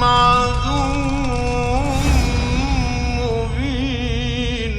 عدو مبين.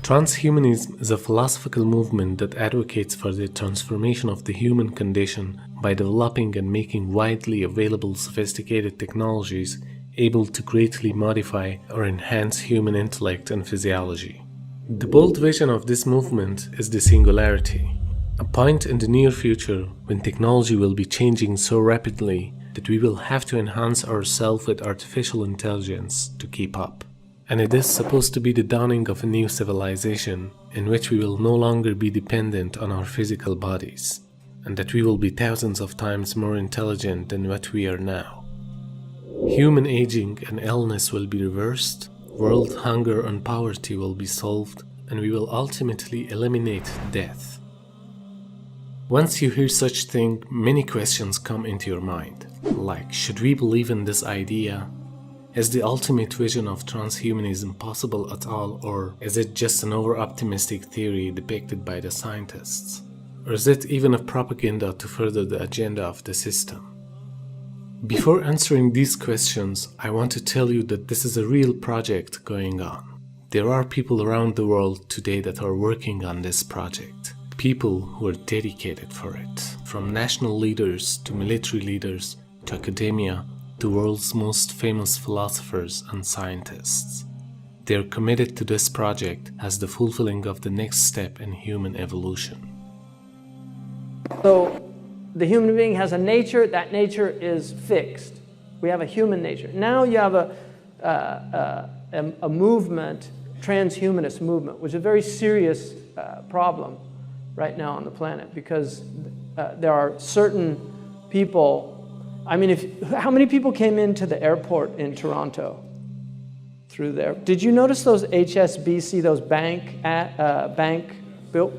Transhumanism is a philosophical movement that advocates for the transformation of the human condition by developing and making widely available sophisticated technologies able to greatly modify or enhance human intellect and physiology. The bold vision of this movement is the singularity, a point in the near future when technology will be changing so rapidly that we will have to enhance ourselves with artificial intelligence to keep up. And it is supposed to be the dawning of a new civilization in which we will no longer be dependent on our physical bodies, and that we will be thousands of times more intelligent than what we are now. Human aging and illness will be reversed, world hunger and poverty will be solved, and we will ultimately eliminate death. Once you hear such thing, many questions come into your mind, like, should we believe in this idea? Is the ultimate vision of transhumanism possible at all, or is it just an over-optimistic theory depicted by the scientists? Or is it even a propaganda to further the agenda of the system? Before answering these questions, I want to tell you that this is a real project going on. There are people around the world today that are working on this project. People who are dedicated for it. From national leaders to military leaders to academia, the world's most famous philosophers and scientists. They are committed to this project as the fulfilling of the next step in human evolution. So the human being has a nature, that nature is fixed. We have a human nature. Now you have a movement, transhumanist movement, which is a very serious problem right now on the planet, because there are certain people. I mean, how many people came into the airport in Toronto through there? Did you notice those HSBC, those bank bill?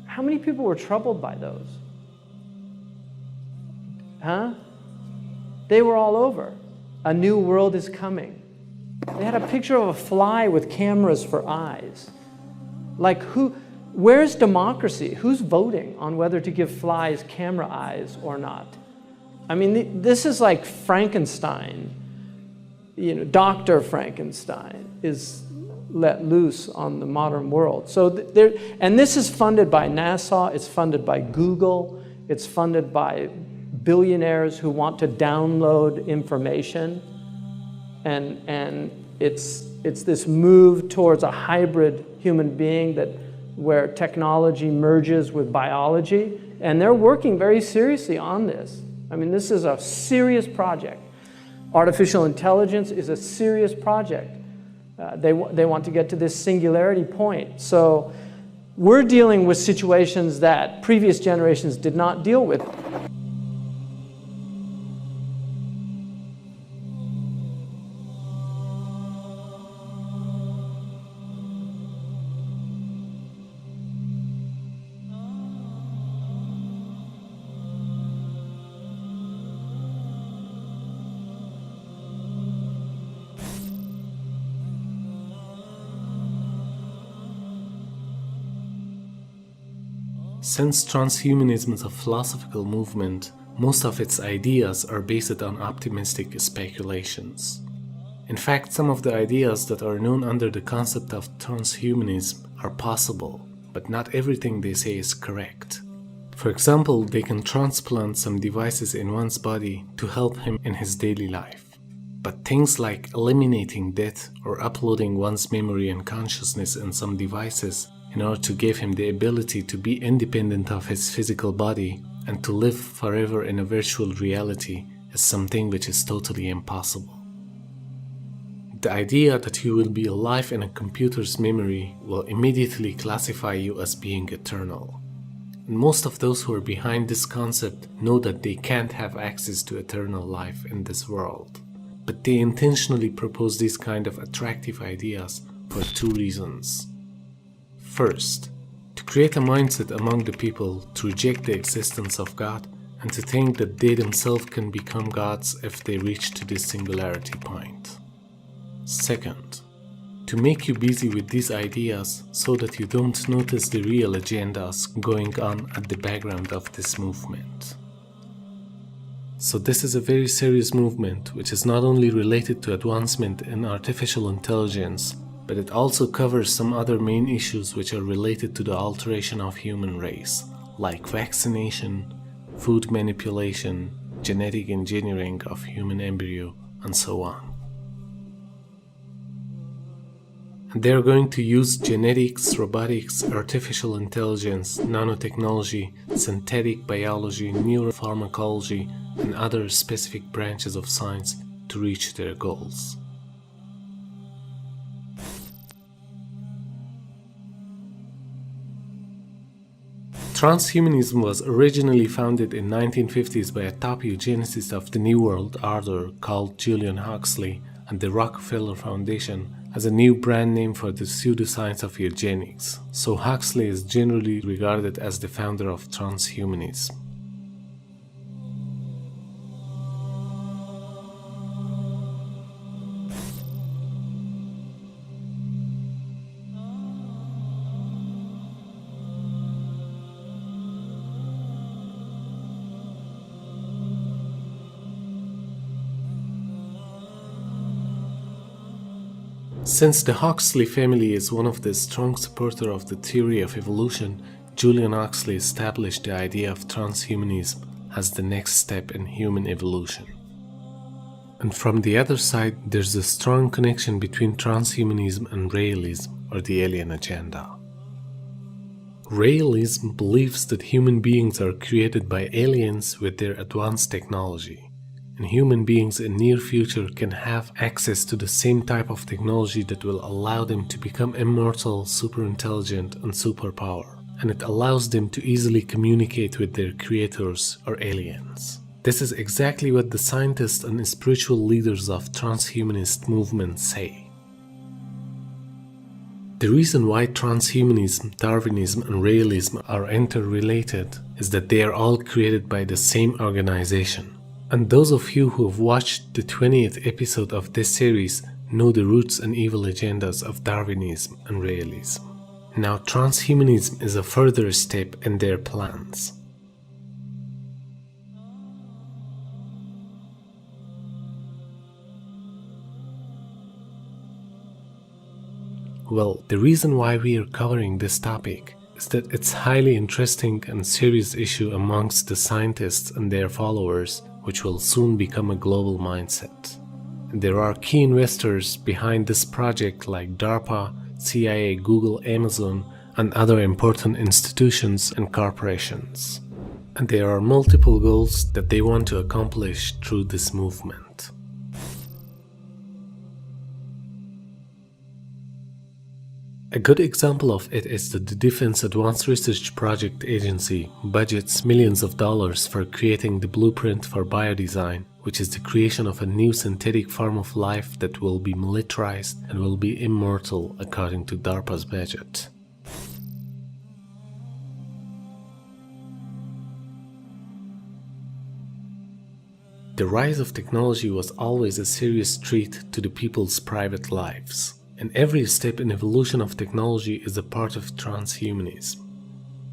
How many people were troubled by those? Huh? They were all over. A new world is coming. They had a picture of a fly with cameras for eyes. Like, where's democracy? Who's voting on whether to give flies camera eyes or not? I mean, this is like Frankenstein. You know, Dr. Frankenstein is let loose on the modern world. So and this is funded by NASA, it's funded by Google, it's funded by billionaires who want to download information. And it's this move towards a hybrid human being where technology merges with biology. And they're working very seriously on this. I mean, this is a serious project. Artificial intelligence is a serious project. They want to get to this singularity point. So we're dealing with situations that previous generations did not deal with. Since transhumanism is a philosophical movement, most of its ideas are based on optimistic speculations. In fact, some of the ideas that are known under the concept of transhumanism are possible, but not everything they say is correct. For example, they can transplant some devices in one's body to help him in his daily life. But things like eliminating death or uploading one's memory and consciousness in some devices in order to give him the ability to be independent of his physical body and to live forever in a virtual reality is something which is totally impossible. The idea that you will be alive in a computer's memory will immediately classify you as being eternal. And most of those who are behind this concept know that they can't have access to eternal life in this world. But they intentionally propose these kind of attractive ideas for two reasons. First, to create a mindset among the people to reject the existence of God and to think that they themselves can become gods if they reach to this singularity point. Second, to make you busy with these ideas so that you don't notice the real agendas going on at the background of this movement. So this is a very serious movement which is not only related to advancement in artificial intelligence, but it also covers some other main issues which are related to the alteration of human race, like vaccination, food manipulation, genetic engineering of human embryo, and so on. And they're going to use genetics, robotics, artificial intelligence, nanotechnology, synthetic biology, neuropharmacology, and other specific branches of science to reach their goals. Transhumanism was originally founded in 1950s by a top eugenicist of the New World Order called Julian Huxley and the Rockefeller Foundation as a new brand name for the pseudoscience of eugenics, so Huxley is generally regarded as the founder of transhumanism. Since the Huxley family is one of the strong supporters of the theory of evolution, Julian Huxley established the idea of transhumanism as the next step in human evolution. And from the other side, there's a strong connection between transhumanism and realism, or the alien agenda. Realism believes that human beings are created by aliens with their advanced technology, and human beings in near future can have access to the same type of technology that will allow them to become immortal, super intelligent, and superpower, and it allows them to easily communicate with their creators or aliens. This is exactly what the scientists and spiritual leaders of transhumanist movement say. The reason why transhumanism, Darwinism, and realism are interrelated is that they are all created by the same organization. And those of you who have watched the 20th episode of this series know the roots and evil agendas of Darwinism and realism. Now, transhumanism is a further step in their plans. Well, the reason why we are covering this topic is that it's highly interesting and serious issue amongst the scientists and their followers, which will soon become a global mindset. And there are key investors behind this project like DARPA, CIA, Google, Amazon, and other important institutions and corporations. And there are multiple goals that they want to accomplish through this movement. A good example of it is that the Defense Advanced Research Project Agency budgets millions of dollars for creating the blueprint for biodesign, which is the creation of a new synthetic form of life that will be militarized and will be immortal according to DARPA's budget. The rise of technology was always a serious threat to the people's private lives. And every step in evolution of technology is a part of transhumanism.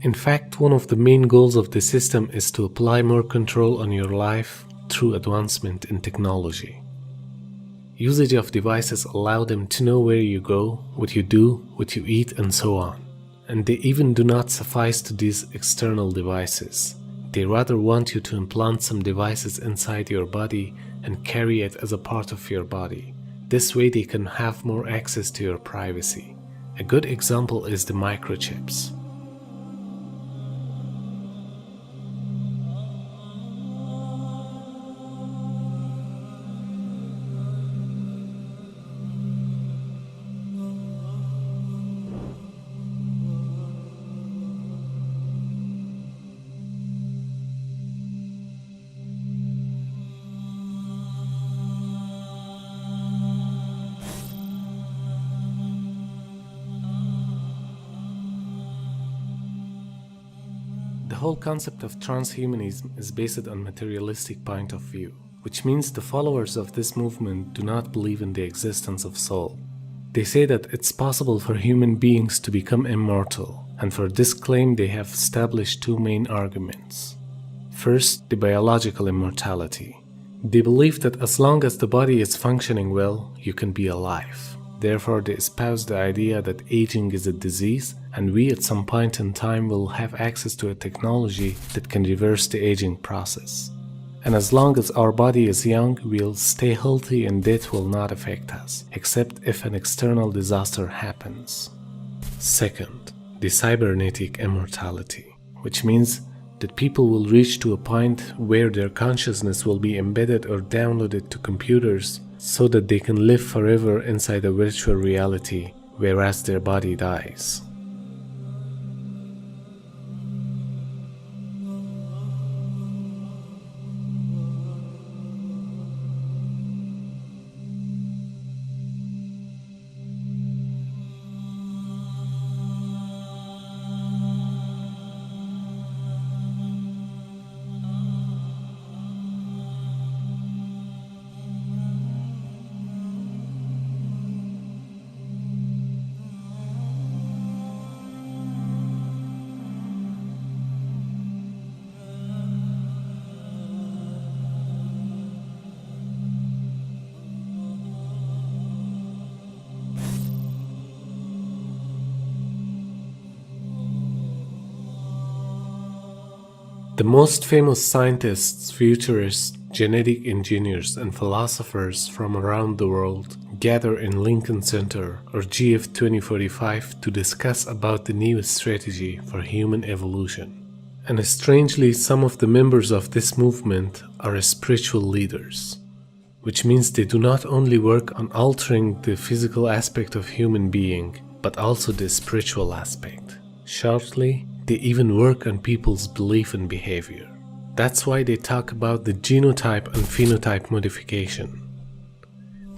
In fact, one of the main goals of the system is to apply more control on your life through advancement in technology. Usage of devices allow them to know where you go, what you do, what you eat, and so on. And they even do not suffice to these external devices. They rather want you to implant some devices inside your body and carry it as a part of your body. This way they can have more access to your privacy. A good example is the microchips. The whole concept of transhumanism is based on materialistic point of view, which means the followers of this movement do not believe in the existence of soul. They say that it's possible for human beings to become immortal, and for this claim they have established two main arguments. First, the biological immortality. They believe that as long as the body is functioning well, you can be alive. Therefore, they espouse the idea that aging is a disease, and we at some point in time will have access to a technology that can reverse the aging process. And as long as our body is young, we'll stay healthy and death will not affect us, except if an external disaster happens. Second, the cybernetic immortality, which means that people will reach to a point where their consciousness will be embedded or downloaded to computers so that they can live forever inside a virtual reality, whereas their body dies. The most famous scientists, futurists, genetic engineers, and philosophers from around the world gather in Lincoln Center or GF 2045 to discuss about the newest strategy for human evolution. And strangely, some of the members of this movement are spiritual leaders, which means they do not only work on altering the physical aspect of human being, but also the spiritual aspect. Shortly, they even work on people's belief and behavior. That's why they talk about the genotype and phenotype modification.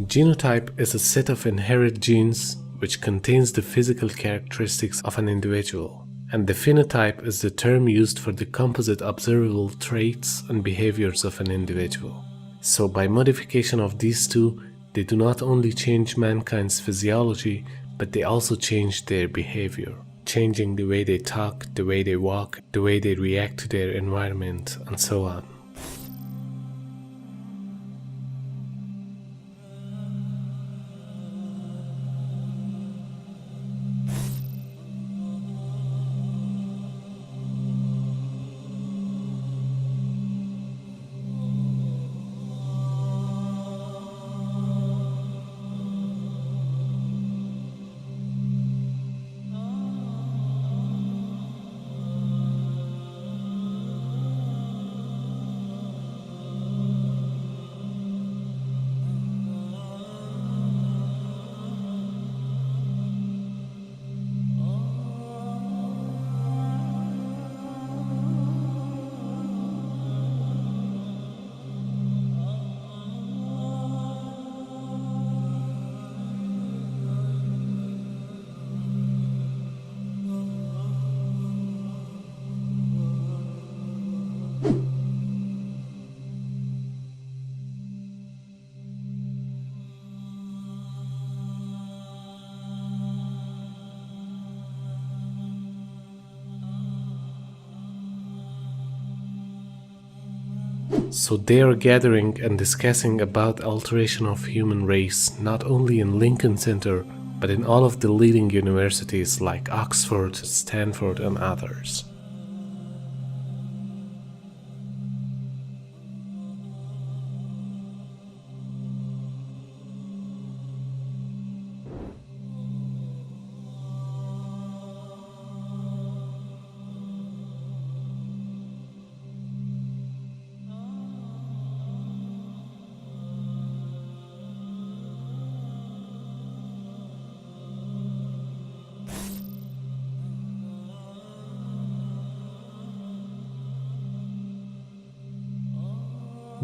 Genotype is a set of inherited genes which contains the physical characteristics of an individual, and the phenotype is the term used for the composite observable traits and behaviors of an individual. So by modification of these two, they do not only change mankind's physiology, but they also change their behavior, changing the way they talk, the way they walk, the way they react to their environment, and so on. So they are gathering and discussing about alteration of human race not only in Lincoln Center, but in all of the leading universities like Oxford, Stanford, and others.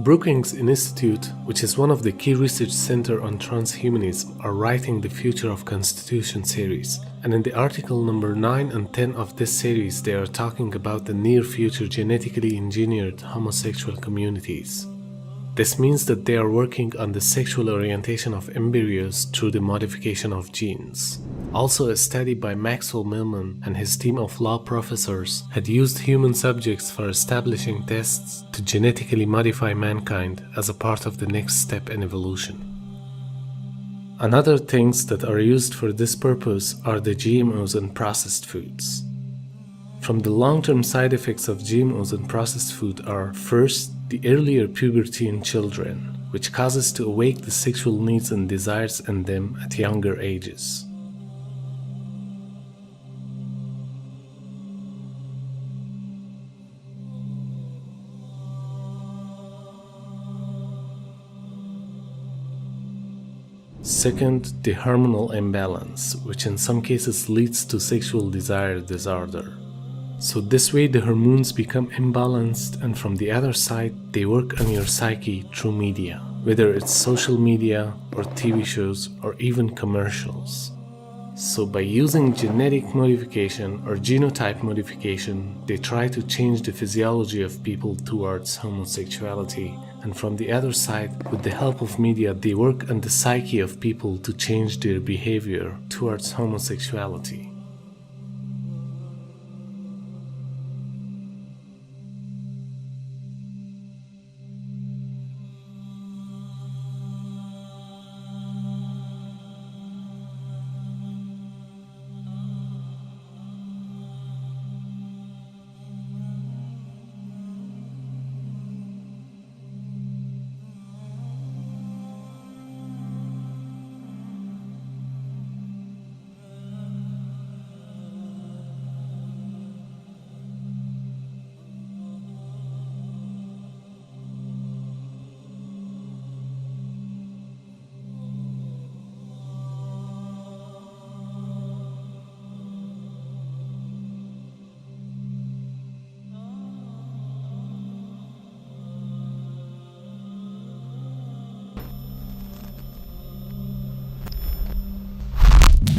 Brookings Institute, which is one of the key research centers on transhumanism, are writing the Future of Constitution series, and in the article number 9 and 10 of this series they are talking about the near future genetically engineered homosexual communities. This means that they are working on the sexual orientation of embryos through the modification of genes. Also, a study by Maxwell Milman and his team of law professors had used human subjects for establishing tests to genetically modify mankind as a part of the next step in evolution. Another things that are used for this purpose are the GMOs and processed foods. From the long-term side effects of GMOs and processed food are, first, the earlier puberty in children, which causes to awake the sexual needs and desires in them at younger ages. Second, the hormonal imbalance, which in some cases leads to sexual desire disorder. So this way the hormones become imbalanced, and from the other side, they work on your psyche through media, whether it's social media or TV shows or even commercials. So by using genetic modification or genotype modification, they try to change the physiology of people towards homosexuality. And from the other side, with the help of media, they work on the psyche of people to change their behavior towards homosexuality.